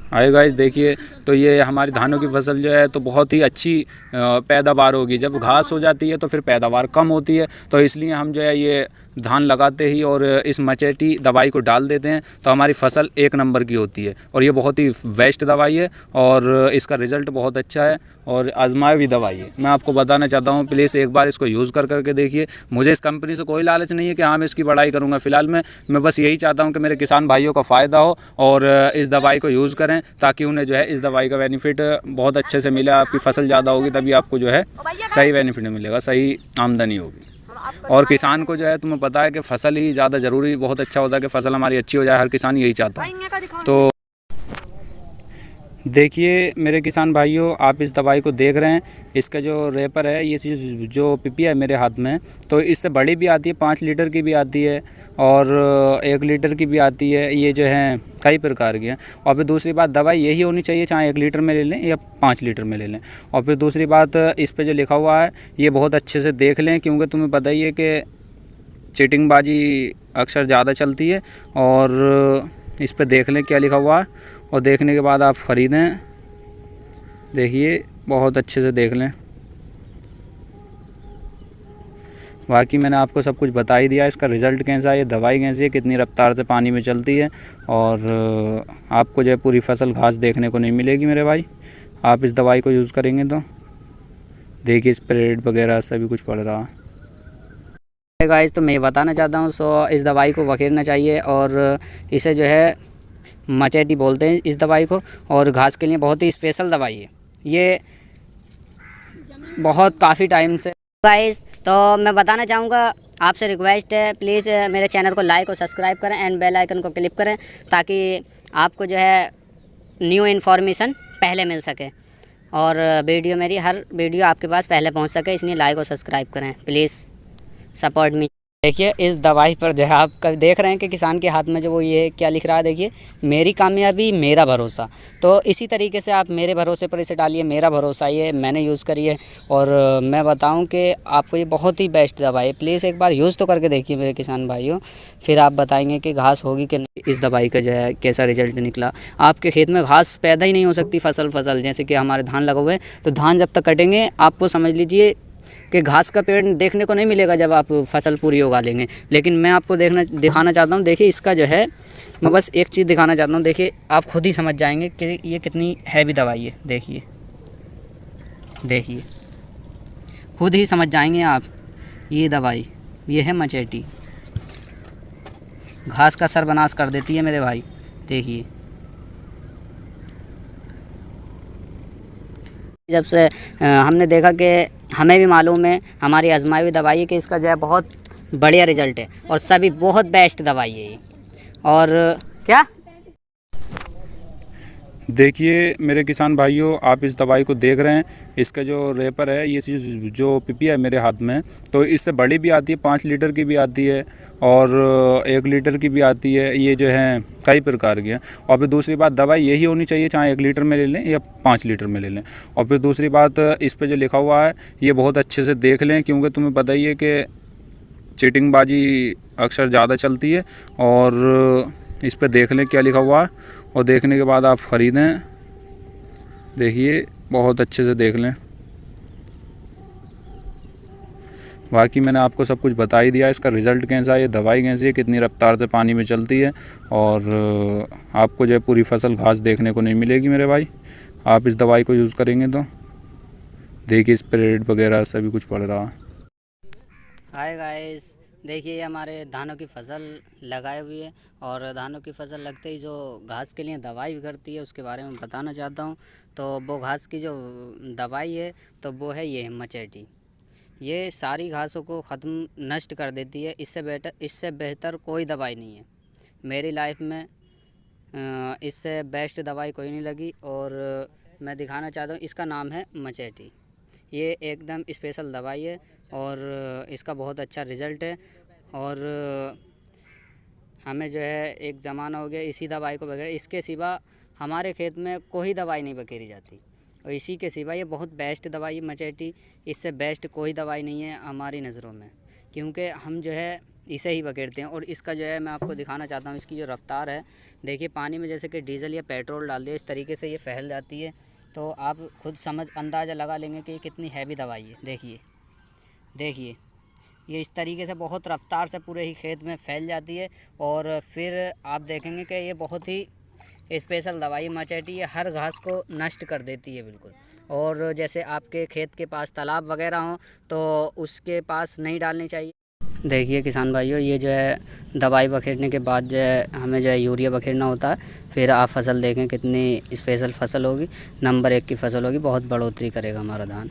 Hi guys, देखिए तो ये हमारी धानों की फसल जो है तो बहुत ही अच्छी पैदावार होगी। जब घास हो जाती है तो फिर पैदावार कम होती है, तो इसलिए हम जो है ये धान लगाते ही और इस मचेटी दवाई को डाल देते हैं तो हमारी फसल एक नंबर की होती है। और ये बहुत ही बेस्ट दवाई है और इसका रिज़ल्ट बहुत अच्छा है और आजमाई हुई दवाई है। मैं आपको बताना चाहता हूँ, प्लीज़ एक बार इसको यूज़ करके देखिए। मुझे इस कंपनी से कोई लालच नहीं है कि हाँ मैं इसकी बड़ाई करूँगा। फिलहाल मैं बस यही चाहता हूँ कि मेरे किसान भाइयों को फ़ायदा हो और इस दवाई को यूज़ करें, ताकि उन्हें जो है इस दवाई का बेनिफिट बहुत अच्छे से मिले। आपकी फसल ज़्यादा होगी तभी आपको जो है सही बेनिफिट मिलेगा, सही आमदनी होगी। और किसान को जो है तुम्हें पता है कि फसल ही ज़्यादा ज़रूरी बहुत अच्छा होता है कि फसल हमारी अच्छी हो जाए। हर किसान यही चाहता है। तो देखिए मेरे किसान भाइयों, आप इस दवाई को देख रहे हैं, इसका जो रैपर है, ये जो पिपिया है मेरे हाथ में, तो इससे बड़ी भी आती है, 5 लीटर की भी आती है और 1 लीटर की भी आती है। ये जो है कई प्रकार की हैं। और फिर दूसरी बात, दवाई यही होनी चाहिए, चाहे 1 लीटर में ले लें या 5 लीटर में ले लें। और फिर दूसरी बात, इस पर जो लिखा हुआ है ये बहुत अच्छे से देख लें, क्योंकि तुम्हें पता ही है कि चीटिंगबाजी अक्सर ज़्यादा चलती है। और इस पर देख लें क्या लिखा हुआ है और देखने के बाद आप ख़रीदें। देखिए बहुत अच्छे से देख लें। बाकी मैंने आपको सब कुछ बता ही दिया। इसका रिज़ल्ट कैसा है, ये दवाई कैसी है, कितनी रफ्तार से पानी में चलती है और आपको जो है पूरी फसल घास देखने को नहीं मिलेगी मेरे भाई। आप इस दवाई को यूज़ करेंगे तो देखिए इस पर रेट वगैरह सभी कुछ पड़ रहा है। गाइस तो मैं ये बताना चाहता हूँ, इस दवाई को वखेरना चाहिए और इसे जो है मचेटी बोलते हैं इस दवाई को। और घास के लिए बहुत ही स्पेशल दवाई है ये, बहुत काफ़ी टाइम से। गाइस तो मैं बताना चाहूँगा, आपसे रिक्वेस्ट है, प्लीज़ मेरे चैनल को लाइक और सब्सक्राइब करें एंड बेल आइकन को क्लिक करें, ताकि आपको जो है न्यू इन्फॉर्मेशन पहले मिल सके और मेरी हर वीडियो आपके पास पहले पहुंच सके। इसलिए लाइक और सब्सक्राइब करें, प्लीज़ सपोर्ट मी। देखिए इस दवाई पर जो है आप देख रहे हैं कि किसान के हाथ में जो वो ये क्या लिख रहा है, देखिए मेरी कामयाबी मेरा भरोसा। तो इसी तरीके से आप मेरे भरोसे पर इसे डालिए, मेरा भरोसा ये मैंने यूज़ करी है और मैं बताऊं कि आपको ये बहुत ही बेस्ट दवाई है। प्लीज़ एक बार यूज़ तो करके देखिए मेरे किसान भाइयों, फिर आप बताएंगे कि घास होगी कि नहीं। इस दवाई का जो है कैसा रिजल्ट निकला। आपके खेत में घास पैदा ही नहीं हो सकती, फसल जैसे कि हमारे धान लगे हुए हैं, तो धान जब तक कटेंगे आपको समझ लीजिए कि घास का पेड़ देखने को नहीं मिलेगा जब आप फसल पूरी उगा लेंगे। लेकिन मैं आपको दिखाना चाहता हूँ। देखिए इसका जो है, मैं बस एक चीज़ दिखाना चाहता हूँ। देखिए आप खुद ही समझ जाएंगे कि ये कितनी हैवी दवाई है। देखिए देखिए खुद ही समझ जाएंगे आप। ये दवाई ये है मचेटी, घास का सर्वनाश कर देती है मेरे भाई। देखिए जब से हमने देखा कि हमें भी मालूम है, हमारी आजमाई हुई दवाई है कि इसका जो है बहुत बढ़िया रिजल्ट है और सभी बहुत बेस्ट दवाई है ये। और क्या देखिए मेरे किसान भाइयों, आप इस दवाई को देख रहे हैं, इसका जो रैपर है, ये जो पिपिया है मेरे हाथ में, तो इससे बड़ी भी आती है, 5 लीटर की भी आती है और 1 लीटर की भी आती है। ये जो है कई प्रकार की है। और फिर दूसरी बात, दवाई यही होनी चाहिए, चाहे 1 लीटर में ले लें या 5 लीटर में ले लें। और फिर दूसरी बात, इस पर जो लिखा हुआ है ये बहुत अच्छे से देख लें, क्योंकि तुम्हें पता ही है कि चीटिंगबाजी अक्सर ज़्यादा चलती है। और इस पर देख लें क्या लिखा हुआ है और देखने के बाद आप ख़रीदें। देखिए बहुत अच्छे से देख लें। बाकी मैंने आपको सब कुछ बता ही दिया। इसका रिज़ल्ट कैसा है, ये दवाई कैसी है, कितनी रफ्तार से पानी में चलती है और आपको जो है पूरी फसल घास देखने को नहीं मिलेगी मेरे भाई। आप इस दवाई को यूज़ करेंगे तो देखिए इस पर रेट वगैरह सभी कुछ पड़ रहा है। हाय गाइस, देखिए हमारे धानों की फसल लगाई हुई है और धानों की फसल लगते ही जो घास के लिए दवाई बिगड़ती है उसके बारे में बताना चाहता हूँ। तो वो घास की जो दवाई है तो वो है ये मचेटी। ये सारी घासों को ख़त्म नष्ट कर देती है। इससे बेहतर कोई दवाई नहीं है मेरी लाइफ में। इससे बेस्ट दवाई कोई नहीं लगी और मैं दिखाना चाहता हूँ। इसका नाम है मचेटी। ये एकदम स्पेशल दवाई है और इसका बहुत अच्छा रिज़ल्ट है। और हमें जो है एक ज़माना हो गया इसी दवाई को बगैर, इसके सिवा हमारे खेत में कोई दवाई नहीं बखेरी जाती और इसी के सिवा ये बहुत बेस्ट दवाई मचेटी। इससे बेस्ट कोई दवाई नहीं है हमारी नज़रों में, क्योंकि हम जो है इसे ही बखेरते हैं। और इसका जो है मैं आपको दिखाना चाहता हूँ, इसकी जो रफ़्तार है, देखिए पानी में जैसे कि डीज़ल या पेट्रोल डाल दिया इस तरीके से ये फैल जाती है। तो आप खुद समझ अंदाज़ा लगा लेंगे कि ये कितनी हैवी दवाई है। देखिए देखिए ये इस तरीके से बहुत रफ़्तार से पूरे ही खेत में फैल जाती है। और फिर आप देखेंगे कि ये बहुत ही स्पेशल दवाई मचेटी है, हर घास को नष्ट कर देती है बिल्कुल। और जैसे आपके खेत के पास तालाब वगैरह हों तो उसके पास नहीं डालनी चाहिए। देखिए किसान भाइयों, ये जो है दवाई बखेरने के बाद जो है हमें जो है यूरिया बखेरना होता है। फिर आप फसल देखें कितनी स्पेशल फसल होगी, नंबर 1 की फसल होगी, बहुत बढ़ोतरी करेगा हमारा धान।